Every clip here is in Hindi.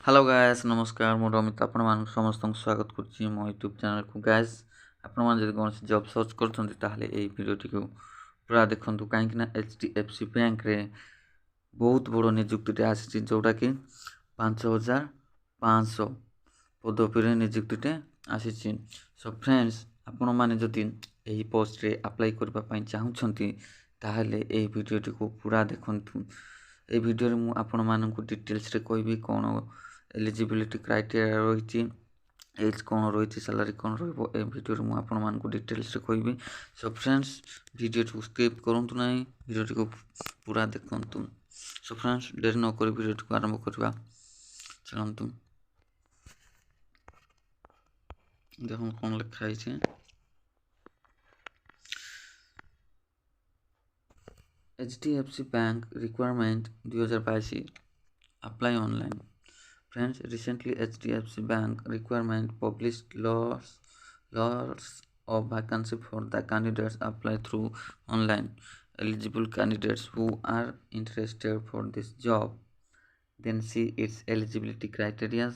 हेलो गाइस नमस्कार मोर अमित आपण मानक समस्त स्वागत करछि मो यूट्यूब चैनल को गाइस आपण मान जदि कोन जॉब सर्च करछन्ती ताहले एई वीडियोटी को पूरा देखंतु काहे कि ना HDFC बैंक रे बहुत बड़ नियुक्ति आसी जोटा कि 5500 पदवी रे नियुक्ति आसी। सो फ्रेंड्स आपण माने जदि एही पोस्ट रे अप्लाई करबा पई चाहुछन्ती ताहले एई वीडियोटी को पूरा देखंतु। ए वीडियो रे मु आपण मानकु डिटेल्स रे कहबी कोन एलिजिबिलिटी क्राइटेरिया रही एज कौन रही सैलरी कौन रो वीडियो में आपण मानक डिटेल्स रे कहबी। सो फ्रेंड्स वीडियो को स्किप करंतु नहीं वीडियो को पूरा देखंतु। सो फ्रेंड्स देरी न कर वीडियो को आरंभ करबा चलंतु। देखो कौन लिखा है HDFC bank requirement 2022 apply online। Friends, recently HDFC Bank requirement published laws of vacancy for the candidates apply through online. Eligible candidates who are interested for this job then see its eligibility criteria.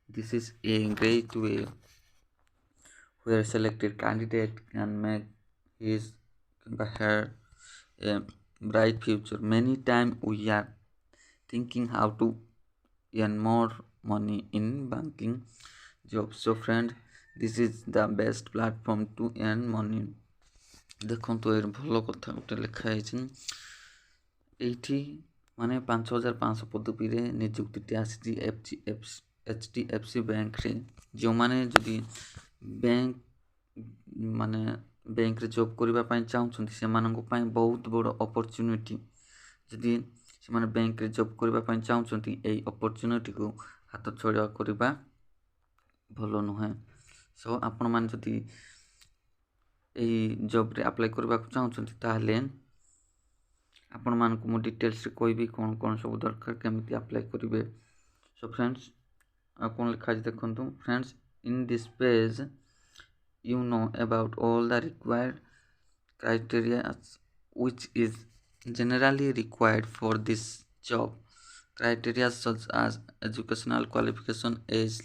This is a great way where selected candidate can make his her a bright future. Many times we are thinking how to earn more money in banking jobs. So friend, this is the best platform to earn money। देखो ये भल कथा गोटे लिखाई एठी माने 5500 पदवी रे नियुक्ति आसी HDFC बैंक रे जो माने जदि बैंक माने बैंक रे जॉब करबा पई चाहुछन्ती से माननको पई बहुत बड़ अपॉर्चुनिटी। जदि से माने बैंक रे जॉब करबा पई चाहुछन्ती एई अपॉर्चुनिटी को हाथ छड़ा करबा भलो नुहे। सो आपण मान जदि एई जॉब रे अप्लाई करबा चाहुछन्ती ताहले आपण मान को मो डिटेल्स रे कहबी कोन कोन सब दरकार केमिति अप्लाई करिवे। सो फ्रेंड्स कोन लिखा छै देखंतु। Friends in this page you know about all the required criteria which is generally required for this job. Criteria such as educational qualification, age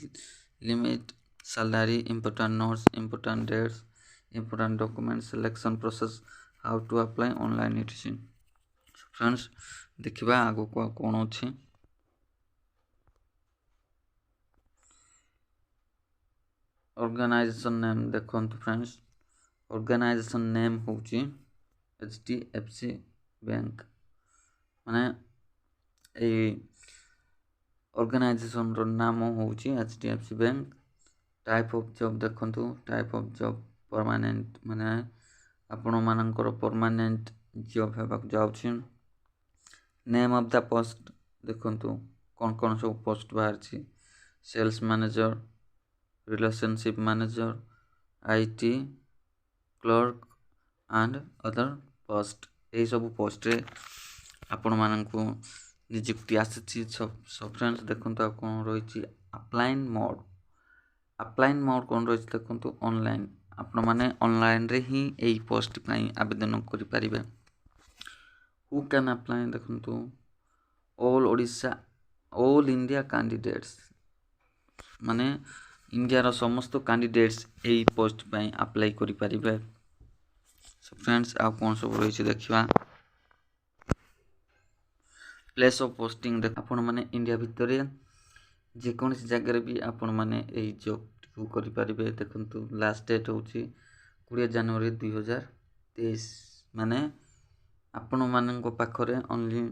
limit, salary, important notes, important dates, important documents, selection process, how to apply online etc. Friends देखिबा आगो को कोन अछि। ऑर्गेनाइजेशन नेम देखंतु फ्रेंड्स। ऑर्गेनाइजेशन नेम होची HDFC बैंक माने ए ऑर्गेनाइजेशन रो नाम होची HDFC bank. Type of job देखंतु। टाइप ऑफ जॉब परमानेंट माने आपण मानकर परमानेंट जॉब हेबा जाउछि। नेम ऑफ द पोस्ट देखंतु कोन कोन सब पोस्ट बाहर छी। Sales manager, relationship manager, IT clerk and other post. ए सब पोस्ट रे आपण माननकु नियुक्ति आसी। सब फ्रेंड्स देखंतु कोन रहिछि अप्लाइन मोड। अप्लाइन मोड कोन रहिछि देखंतु ऑनलाइन। आपण माने ऑनलाइन रे ही एई पोस्ट पई आवेदन करि परिबे। हु कैन अप्लाई देखंतु ऑल इंडिया कैंडिडेट्स माने इंडिया रो समस्त कैंडिडेट्स एई पोस्ट पई अप्लाई करि परिबे। सो फ्रेंड्स आ कोन सब रही छै देखिबा। प्लेस ऑफ पोस्टिंग देख आपण माने इंडिया भितर जे कोनसी जगह रे भी आपण माने एई जॉब को करि परिबे। देखंतु लास्ट डेट होची 20 जनवरी 2023 माने आपण माननको पाखरे ओनली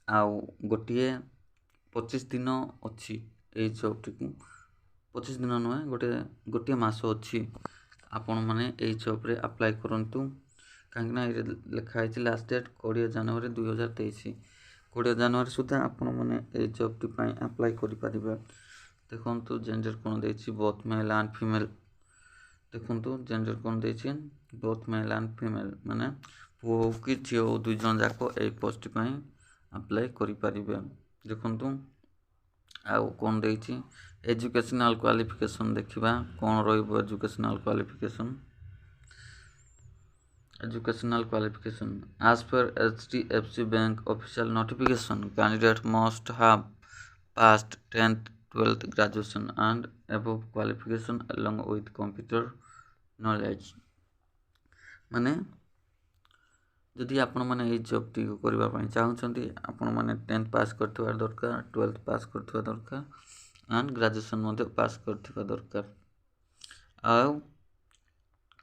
आउ गोटिए 25 दिन अछि एई जॉब टिकु 25 दिन नुहे गोटे मास अच्छी आपण मैंने यही जॉब रे अप्लाई करंतु। कहीं लिखा है लास्ट डेट 20 जनवरी 2023 20 जनवरी सुधा आपण मैंने यही जॉब टी अप्लाई करें। देखो जेंडर कौन देछि बोथ मेल एंड फीमेल। देखो जेंडर कौन देछि बोथ मेल एंड फीमेल माने पुओ हो कि झियो हो दुई जन जाक ए पोस्ट पई अप्लाई करि परिबे। देखो आउ कौन देछि एजुकेशनल क्वालिफिकेशन देखिबा कौन रहिबो। Educational qualification as per HDFC bank official notification candidate must have passed 10th 12th graduation and above qualification along with computer knowledge माने जदि आपण माने एई जॉब टी करबा पई चाहउछंती आपण माने 10th पास करथिबा दरकार 12th पास करथिबा दरकार एंड ग्रेजुएशन मध्ये पास करथिबा दरकार आ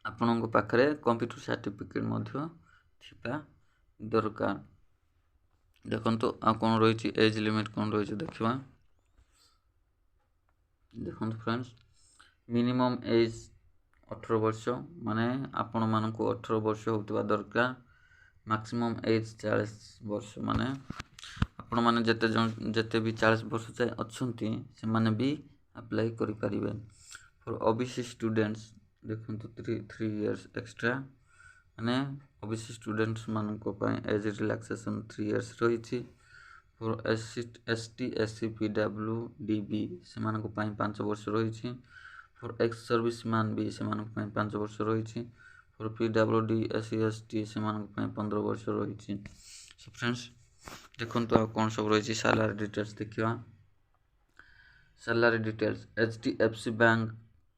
आपणको पाखरे कंप्यूटर सर्टिफिकेट मध्ये थिबा दरकार देखंतु आ कोन रहिछि एज लिमिट कोन रहिछि देखिबा देखंतु फ्रेंड्स मिनिमम एज 18 वर्ष माने आपण मानको 18 वर्ष होतिबा दरकार मैक्सिमम एज 40 वर्ष माने आपण माने जते भी 40 वर्ष जाय अछंती से माने भी अप्लाई करि परिबे फॉर ओबीसी स्टूडेंट्स देखंतु 3 इयर्स एक्स्ट्रा माने ओबीसी स्टूडेंट्स मानको पय एज रिलैक्सेशन 3 इयर्स रहिछि फॉर एसटी एससी पीडब्ल्यूडीबी से मानको पय 5 वर्ष रहिछि फॉर एक्स सर्विसमैन भी से मानको पय 5 वर्ष रहिछि फॉर पीडब्ल्यूडी एससी एसटी से मानको पय 15 वर्ष रहिछि सो फ्रेंड्स देखंतु आ कोन सब रहिछि सैलरी डिटेल्स देखिबा सैलरी डिटेल्स एचडीएफसी बैंक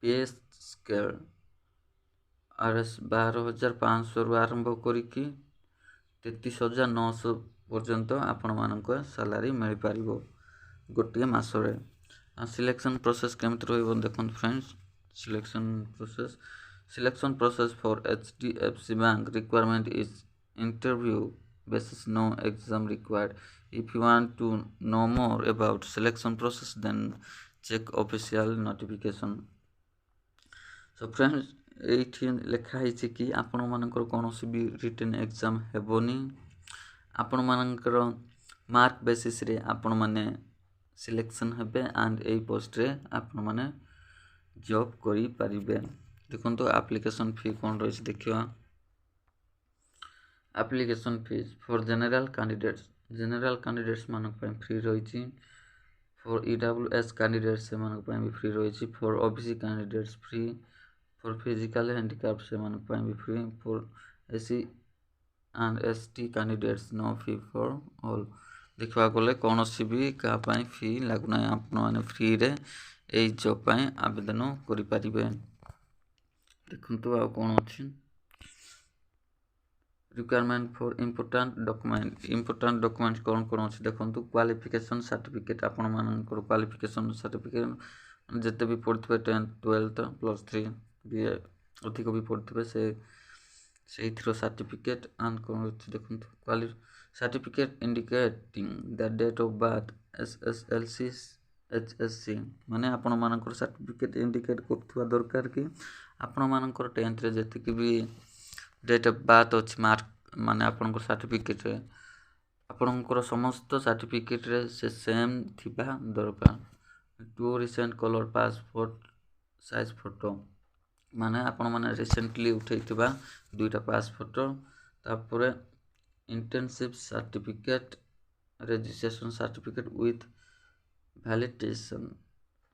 पे स्केल आरएस 12500 रु आरंभ करिकि 33900 पर्यंत आपण मानको सैलरी मिल पारिबो गोटिए मासरे सिलेक्शन प्रोसेस केमत रहइबो देखन friends selection process for HDFC bank requirement is interview basis no exam required. If you want to know more about selection process then check official notification. So friends एठी लिखा है कि आपण मानकर कोनोसी भी रिटन एग्जाम हेबोनी आपण मानकर मार्क बेसिस रे आपण माने सिलेक्शन हेबे एंड ए पोस्ट रे आपण माने जॉब करि परिबे देखंतो एप्लीकेशन फी कोन रहिस देखिवा application fees for general candidates मानक पय फ्री रहिछि फॉर ईडब्ल्यूएस कैंडिडेट्स से मानक पय भी फ्री रहिछि for OBC candidates free for physical handicap से मानक पय भी free for SC and ST candidates no fee for all देखबा गले कोनोसी भी का पय फी लागुना आपण माने फ्री रे ए जॉब पय आवेदन करि परिबे देखंतु आ कोन अछि रिक्वायरमेंट फॉर इम्पोर्टेंट डॉक्यूमेंट कौन अच्छे देखो क्वालिफिकेशन सर्टिफिकेट आपण मानकर क्वालिफिकेशन सर्टिफिकेट जिते भी पढ़े 10th 12th +3 भी अधिक भी पढ़े से सर्टिफिकेट एंड कौन अच्छे देखो certificate indicating the date of birth SSLC HSC माने आपण मानकर सर्टिफिकेट इंडिकेट करथुवा दरकार कि आपण मानकर 10th रे जति भी डेट ऑफ बर्थ अच्छी मार्क माने आपन सर्टिफिकेट रे आपन समस्त सर्टिफिकेट रे से सेम थिबा दरकार two recent colour passport size photo माने आपन माने रिसेंटली उठैथिबा दुईटा पास फोटो तापरे internship certificate registration certificate with validation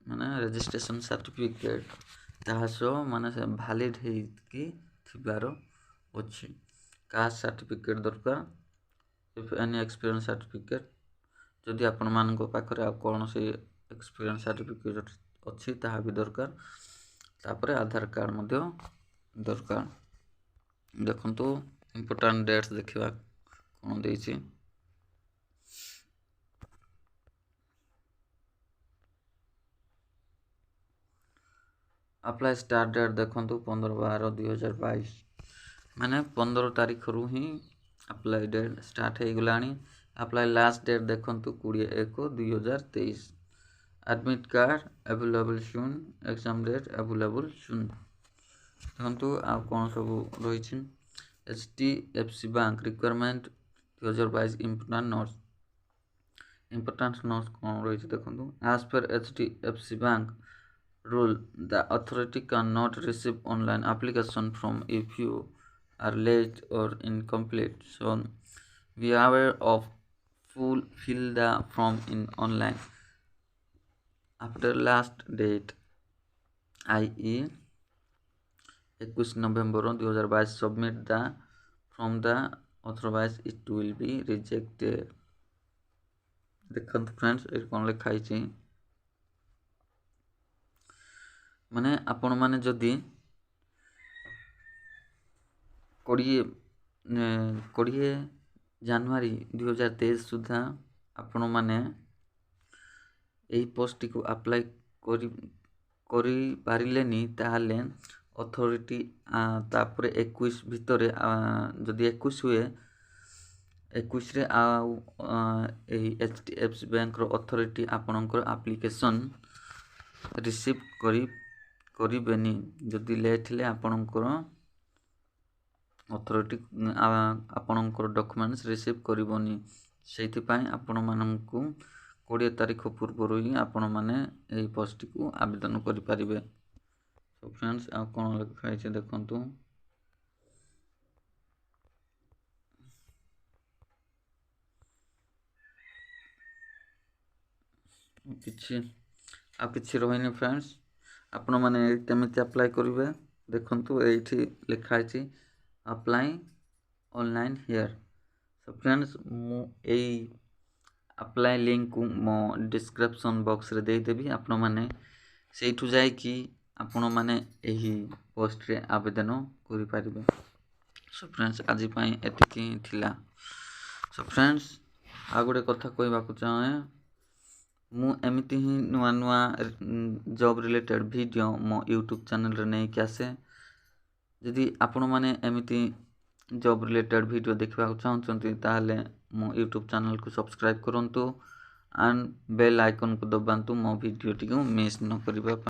माने रजिस्ट्रेशन सर्टिफिकेट ताहासो माने वैलिड हे कि थिबारो अच्छी कास्ट सर्टिफिकेट दरकार इफ एनी एक्सपीरियंस सर्टिफिकेट जदि आपण मानक पाखरे आ कोन से एक्सपीरियंस सर्टिफिकेट अच्छी ताहा भी दरकार तापरे आधार कार्ड मध्ये दरकार देखंतु इंपोर्टेंट डेट्स देखिबा कोन देछि अप्लाई स्टार्ट डेट देखंतु 15/12/2022 माने 15 तारीख रु ही अप्लाई डेट स्टार्ट हो गलानी अप्लाई लास्ट डेट देखंतु 20/1/2023 admit card available soon exam date available soon देखंतु आ कोन सब रही छिन HDFC bank requirement 2022 important notes कोन रही छि देखंतु as per HDFC bank rule the authority cannot receive online application from if you are late or incomplete so be aware of fill the form in online after last date i.e. 21 November 2022 submit the from the otherwise it will be rejected देखंतु फ्रेंड्स ए कोन लिखाई छि माने आपण माने जदि 20 ଜାନୁଆରୀ 2023 ସୁଦ୍ଧା ଆପଣ ମାନେ ଏହି ପୋଷ୍ଟଟିକୁ ଆପ୍ଲାଏ କରିପାରିଲେନି ତାହେଲେ ଅଥରିଟି ତାପରେ 21 ଭିତରେ ଯଦି 21 ହୁଏ 21ରେ ଆଉ ଏହି HDFC ବ୍ୟାଙ୍କର ଅଥରିଟି ଆପଣଙ୍କର ଆପ୍ଲିକେସନ୍ ରିସିଭ୍ କରିବେନି। ଯଦି ଲେଟ୍ ହେଲେ ଆପଣଙ୍କର ଅଥରିଟି ଆପଣଙ୍କର ଡକ୍ୟୁମେଣ୍ଟସ୍ ରିସିଭ୍ କରିବନି। ସେଇଥିପାଇଁ ଆପଣମାନଙ୍କୁ 20 ତାରିଖ ପୂର୍ବରୁ ହିଁ ଆପଣମାନେ ଏହି ପୋଷ୍ଟଟିକୁ ଆବେଦନ କରିପାରିବେ। ସୋ ଫ୍ରେଣ୍ଡସ୍, ଆଉ କ'ଣ ଲେଖା ହେଇଛି ଦେଖନ୍ତୁ। କିଛି ରହିନି ଫ୍ରେଣ୍ଡସ୍। ଆପଣମାନେ କେମିତି ଆପ୍ଲାଏ କରିବେ ଦେଖନ୍ତୁ, ଏଇଠି ଲେଖା ହେଇଛି apply online here. Show friends, ମୁଁ ଏଇ ଆପ୍ଲାଏ ଲିଙ୍କକୁ ମୋ ଡିସ୍କ୍ରିପ୍ସନ୍ ବକ୍ସରେ ଦେଇଦେବି। ଆପଣମାନେ ସେଇଠୁ ଯାଇକି ଆପଣମାନେ ଏହି ପୋଷ୍ଟରେ ଆବେଦନ କରିପାରିବେ। ସୋ ଫ୍ରେଣ୍ଡସ୍, ଆଜି ପାଇଁ ଏତିକି ହିଁ ଥିଲା। ସୋ ଫ୍ରେଣ୍ଡସ୍, ଆଉ ଗୋଟେ କଥା କହିବାକୁ ଚାହେଁ, ମୁଁ ଏମିତି ହିଁ ନୂଆ ଜବ୍ ରିଲେଟେଡ଼୍ ଭିଡ଼ିଓ ମୋ ୟୁଟ୍ୟୁବ୍ ଚ୍ୟାନେଲ୍ରେ ନେଇକି ଆସେ। ଯଦି ଆପଣମାନେ ଏମିତି ଜବ୍ ରିଲେଟେଡ଼୍ ଭିଡ଼ିଓ ଦେଖିବାକୁ ଚାହୁଁଛନ୍ତି ତାହେଲେ ମୋ ୟୁଟ୍ୟୁବ୍ ଚ୍ୟାନେଲ୍କୁ ସବସ୍କ୍ରାଇବ୍ କରନ୍ତୁ ଆଣ୍ଡ ବେଲ୍ ଆଇକନ୍କୁ ଦବାନ୍ତୁ ମୋ ଭିଡ଼ିଓଟିକୁ ମିସ୍ ନ କରିବା ପାଇଁ।